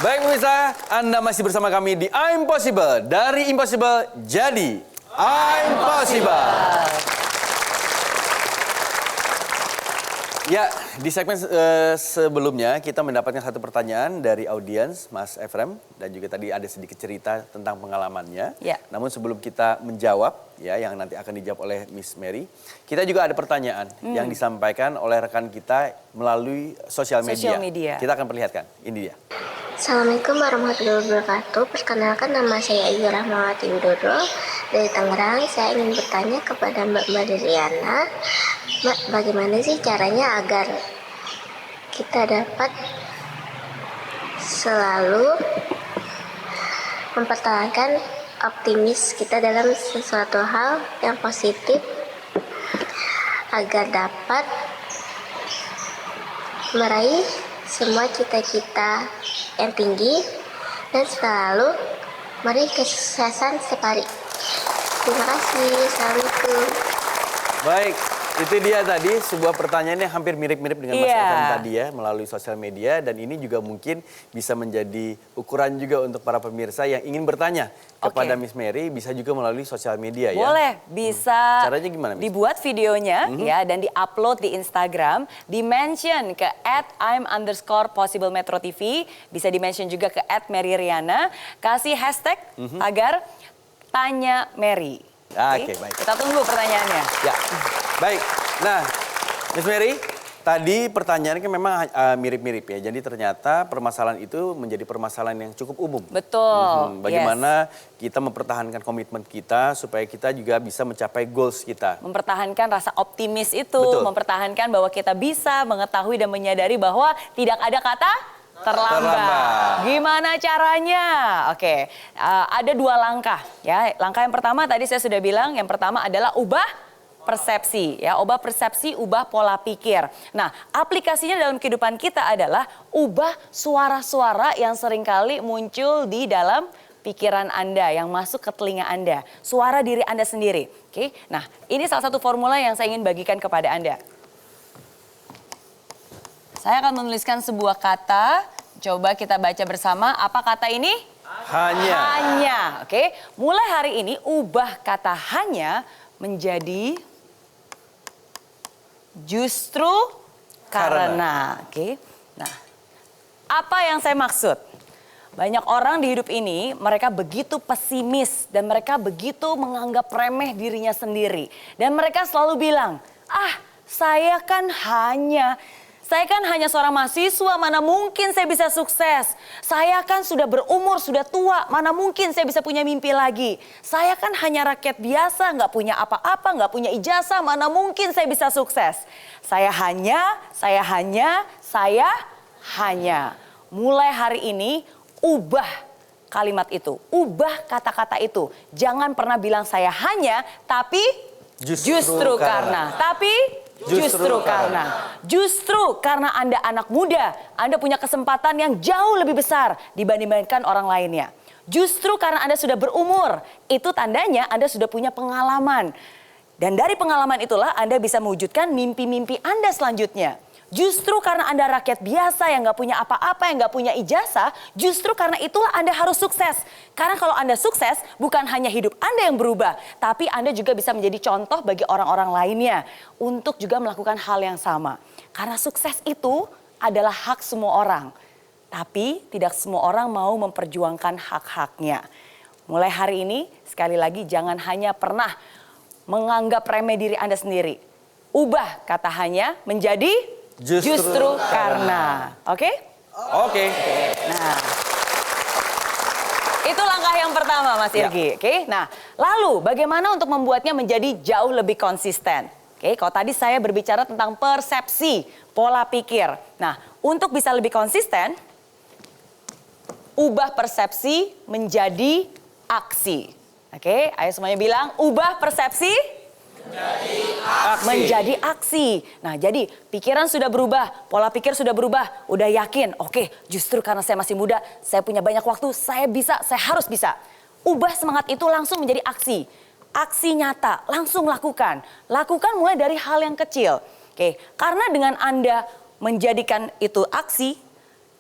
Baik pemirsa, Anda masih bersama kami di I'm Possible. Dari Impossible jadi I'm Possible. Ya, di segmen sebelumnya kita mendapatkan satu pertanyaan dari audiens, Mas Efrem. Dan juga tadi ada sedikit cerita tentang pengalamannya. Ya. Namun sebelum kita menjawab, ya yang nanti akan dijawab oleh Miss Mary. Kita juga ada pertanyaan yang disampaikan oleh rekan kita melalui sosial media. Kita akan perlihatkan, ini dia. Assalamualaikum warahmatullahi wabarakatuh. Perkenalkan, nama saya Ibu Rahmawati Widodo dari Tangerang. Saya ingin bertanya kepada Mbak Riana, Mbak, bagaimana sih caranya agar kita dapat selalu mempertahankan optimis kita dalam sesuatu hal yang positif agar dapat meraih semua cita-cita yang tinggi dan selalu meraih kesuksesan sekali. Terima kasih. Assalamualaikum. Baik, itu dia tadi sebuah pertanyaan yang hampir mirip-mirip dengan Mas Efrem tadi ya melalui sosial media, dan ini juga mungkin bisa menjadi ukuran juga untuk para pemirsa yang ingin bertanya kepada Miss Mary, bisa juga melalui sosial media ya. Boleh, bisa. Caranya gimana, Miss? Dibuat videonya ya dan diupload di Instagram, di-mention ke @I'm_possible_metro_tv, bisa di-mention juga ke @maryriana, kasih hashtag agar tanya Mary. Oke, baik. Kita tunggu pertanyaannya. Ya, baik. Nah, Miss Mary, tadi pertanyaannya kan memang mirip-mirip ya. Jadi ternyata permasalahan itu menjadi permasalahan yang cukup umum. Betul. Bagaimana kita mempertahankan komitmen kita supaya kita juga bisa mencapai goals kita. Mempertahankan rasa optimis itu, Betul. Mempertahankan bahwa kita bisa mengetahui dan menyadari bahwa tidak ada kata terlambat. Gimana caranya? Oke, ada dua langkah ya. Langkah yang pertama tadi saya sudah bilang, yang pertama adalah ubah persepsi ya, ubah persepsi, ubah pola pikir. Nah, aplikasinya dalam kehidupan kita adalah ubah suara-suara yang seringkali muncul di dalam pikiran Anda, yang masuk ke telinga Anda, suara diri Anda sendiri. Oke, nah ini salah satu formula yang saya ingin bagikan kepada Anda. Saya akan menuliskan sebuah kata, coba kita baca bersama. Apa kata ini? Hanya. Hanya, oke. Mulai hari ini ubah kata hanya menjadi justru karena. Oke. Nah, apa yang saya maksud? Banyak orang di hidup ini, mereka begitu pesimis dan mereka begitu menganggap remeh dirinya sendiri. Dan mereka selalu bilang, saya kan hanya seorang mahasiswa, mana mungkin saya bisa sukses. Saya kan sudah berumur, sudah tua, mana mungkin saya bisa punya mimpi lagi. Saya kan hanya rakyat biasa, nggak punya apa-apa, nggak punya ijazah, mana mungkin saya bisa sukses. Saya hanya. Mulai hari ini, ubah kalimat itu, ubah kata-kata itu. Jangan pernah bilang saya hanya, tapi justru karena. Justru karena Anda anak muda, Anda punya kesempatan yang jauh lebih besar dibandingkan orang lainnya. Justru karena Anda sudah berumur, itu tandanya Anda sudah punya pengalaman. Dan dari pengalaman itulah Anda bisa mewujudkan mimpi-mimpi Anda selanjutnya. Justru karena Anda rakyat biasa yang nggak punya apa-apa, yang nggak punya ijazah, justru karena itulah Anda harus sukses. Karena kalau Anda sukses, bukan hanya hidup Anda yang berubah, tapi Anda juga bisa menjadi contoh bagi orang-orang lainnya untuk juga melakukan hal yang sama. Karena sukses itu adalah hak semua orang, tapi tidak semua orang mau memperjuangkan hak-haknya. Mulai hari ini, sekali lagi jangan hanya pernah menganggap remeh diri Anda sendiri. Ubah kata hanya menjadi justru karena. Oke? Oke. Nah, itu langkah yang pertama, Mas Irgi. Oke? Nah, lalu bagaimana untuk membuatnya menjadi jauh lebih konsisten? Oke, kalau tadi saya berbicara tentang persepsi, pola pikir. Nah, untuk bisa lebih konsisten, ubah persepsi menjadi aksi. Oke, ayo semuanya bilang, ubah persepsi menjadi aksi. Nah, jadi pikiran sudah berubah, pola pikir sudah berubah, udah yakin, oke, justru karena saya masih muda, saya punya banyak waktu, saya bisa, saya harus bisa. Ubah semangat itu langsung menjadi aksi. Aksi nyata, langsung lakukan. Lakukan mulai dari hal yang kecil. Oke, karena dengan Anda menjadikan itu aksi,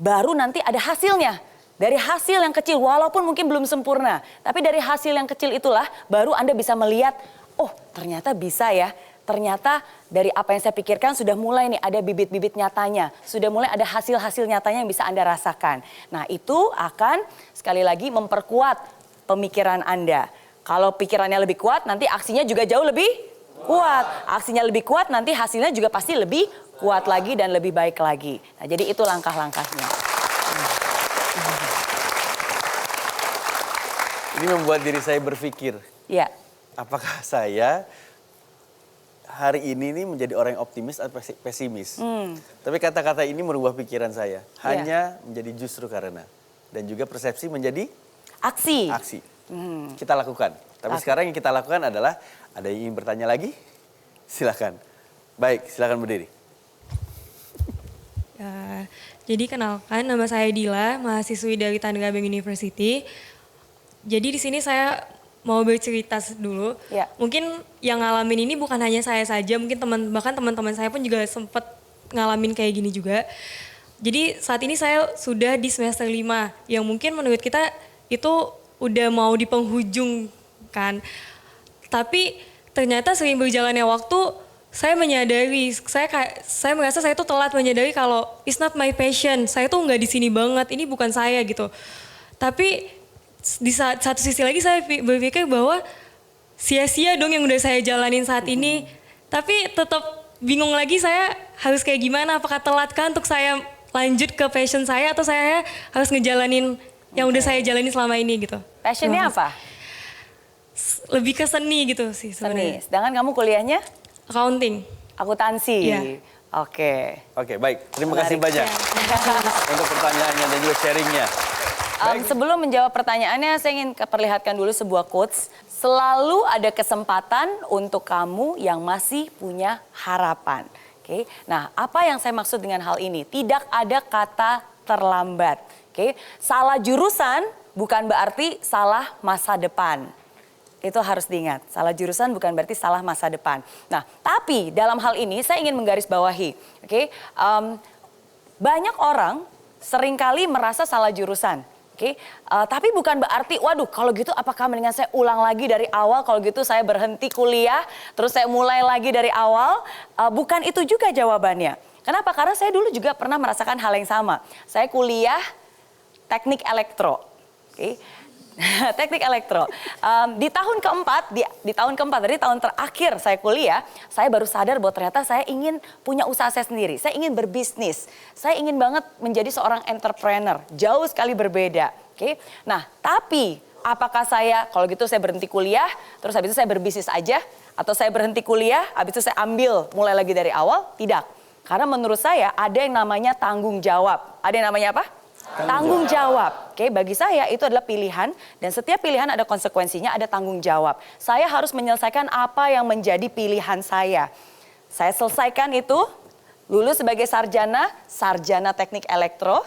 baru nanti ada hasilnya. Dari hasil yang kecil, walaupun mungkin belum sempurna, tapi dari hasil yang kecil itulah baru Anda bisa melihat, oh ternyata bisa ya. Ternyata dari apa yang saya pikirkan sudah mulai nih ada bibit-bibit nyatanya. Sudah mulai ada hasil-hasil nyatanya yang bisa Anda rasakan. Nah itu akan sekali lagi memperkuat pemikiran Anda. Kalau pikirannya lebih kuat, nanti aksinya juga jauh lebih kuat. Aksinya lebih kuat, nanti hasilnya juga pasti lebih kuat lagi dan lebih baik lagi. Nah jadi itu langkah-langkahnya. Ini membuat diri saya berpikir, Ya. apakah saya hari ini nih menjadi orang yang optimis atau pesimis? Tapi kata-kata ini merubah pikiran saya. Hanya menjadi justru karena. Dan juga persepsi menjadi Aksi. Kita lakukan. Tapi sekarang yang kita lakukan adalah, ada yang ingin bertanya lagi? Silakan. Baik, silakan berdiri. Ya, jadi kenalkan, nama saya Dila, mahasiswi dari Tangerang University. Jadi di sini saya mau bercerita dulu. Ya. Mungkin yang ngalamin ini bukan hanya saya saja, mungkin bahkan teman-teman saya pun juga sempat ngalamin kayak gini juga. Jadi saat ini saya sudah di semester 5, yang mungkin menurut kita itu udah mau di penghujung kan. Tapi ternyata sering berjalannya waktu, saya menyadari, saya merasa saya tuh telat menyadari kalau it's not my passion. Saya tuh nggak di sini banget, ini bukan saya gitu. Tapi di satu sisi lagi saya berpikir bahwa sia-sia dong yang udah saya jalanin saat ini. Tapi tetap bingung lagi saya harus kayak gimana, apakah telat kan untuk saya lanjut ke passion saya atau saya harus ngejalanin yang udah saya jalani selama ini gitu. Passionnya apa? Lebih ke seni gitu sih sebenarnya. Seni. Sedangkan kamu kuliahnya? Accounting. Akuntansi. Iya. Oke. Oke, baik. Terima kasih Menarik. banyak untuk pertanyaannya dan juga sharingnya. Sebelum menjawab pertanyaannya, saya ingin perlihatkan dulu sebuah quotes. Selalu ada kesempatan untuk kamu yang masih punya harapan. Oke. Nah, apa yang saya maksud dengan hal ini? Tidak ada kata terlambat. Oke. Salah jurusan bukan berarti salah masa depan. Itu harus diingat. Salah jurusan bukan berarti salah masa depan. Nah, tapi dalam hal ini saya ingin menggarisbawahi. Oke. Banyak orang seringkali merasa salah jurusan. Oke, tapi bukan berarti, waduh kalau gitu apakah mendingan saya ulang lagi dari awal, kalau gitu saya berhenti kuliah, terus saya mulai lagi dari awal. Bukan itu juga jawabannya. Kenapa? Karena saya dulu juga pernah merasakan hal yang sama. Saya kuliah teknik elektro. Oke. Teknik elektro. Di tahun keempat, di tahun keempat, dari tahun terakhir saya kuliah, saya baru sadar bahwa ternyata saya ingin punya usaha saya sendiri. Saya ingin berbisnis. Saya ingin banget menjadi seorang entrepreneur. Jauh sekali berbeda. Oke. Nah, tapi apakah saya, kalau gitu saya berhenti kuliah, terus habis itu saya berbisnis aja? Atau saya berhenti kuliah, habis itu saya ambil mulai lagi dari awal? Tidak. Karena menurut saya ada yang namanya tanggung jawab. Ada yang namanya apa? Tanggung jawab. Oke, bagi saya itu adalah pilihan dan setiap pilihan ada konsekuensinya, ada tanggung jawab. Saya harus menyelesaikan apa yang menjadi pilihan saya. Saya selesaikan itu, lulus sebagai sarjana teknik elektro,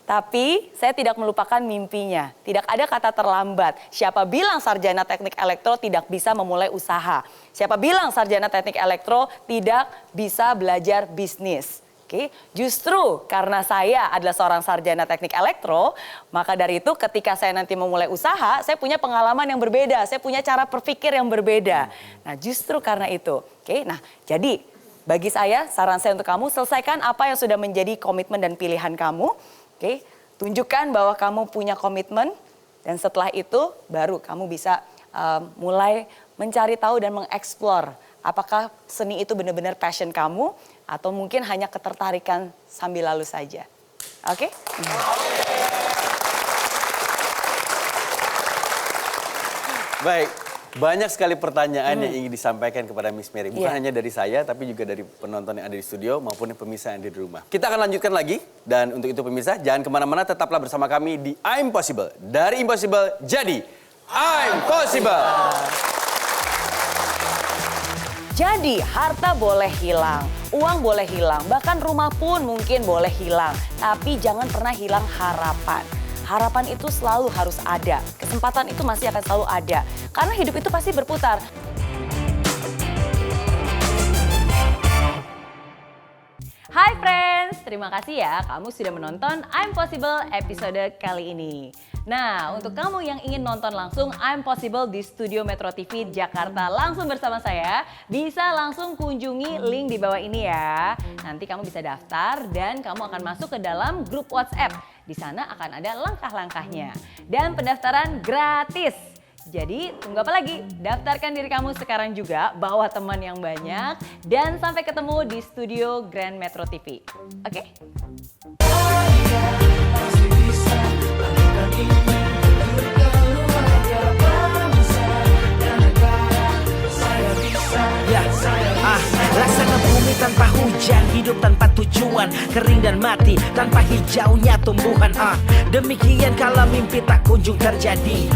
tapi saya tidak melupakan mimpinya. Tidak ada kata terlambat. Siapa bilang sarjana teknik elektro tidak bisa memulai usaha? Siapa bilang sarjana teknik elektro tidak bisa belajar bisnis? Oke, justru karena saya adalah seorang sarjana teknik elektro, maka dari itu ketika saya nanti memulai usaha, saya punya pengalaman yang berbeda, saya punya cara berpikir yang berbeda. Nah, justru karena itu. Oke, nah jadi bagi saya, saran saya untuk kamu, selesaikan apa yang sudah menjadi komitmen dan pilihan kamu. Oke, tunjukkan bahwa kamu punya komitmen dan setelah itu baru kamu bisa mulai mencari tahu dan mengeksplor apakah seni itu benar-benar passion kamu atau mungkin hanya ketertarikan sambil lalu saja. Oke? Baik, banyak sekali pertanyaan yang ingin disampaikan kepada Miss Mary. Bukan hanya dari saya, tapi juga dari penonton yang ada di studio maupun pemirsa yang ada di rumah. Kita akan lanjutkan lagi. Dan untuk itu pemirsa, jangan kemana-mana, tetaplah bersama kami di I'm Possible. Dari Impossible jadi I'm Possible. Jadi harta boleh hilang, uang boleh hilang, bahkan rumah pun mungkin boleh hilang. Tapi jangan pernah hilang harapan. Harapan itu selalu harus ada, kesempatan itu masih akan selalu ada. Karena hidup itu pasti berputar. Hai friends, terima kasih ya kamu sudah menonton I'm Possible episode kali ini. Nah, untuk kamu yang ingin nonton langsung I'm Possible di Studio Metro TV Jakarta langsung bersama saya, bisa langsung kunjungi link di bawah ini ya. Nanti kamu bisa daftar dan kamu akan masuk ke dalam grup WhatsApp. Di sana akan ada langkah-langkahnya. Dan pendaftaran gratis. Jadi tunggu apa lagi? Daftarkan diri kamu sekarang juga, bawa teman yang banyak, dan sampai ketemu di studio Grand Metro TV. Oke? Laksana bumi tanpa hujan, hidup tanpa tujuan, kering dan mati tanpa hijaunya tumbuhan. Demikian kalau mimpi tak kunjung terjadi,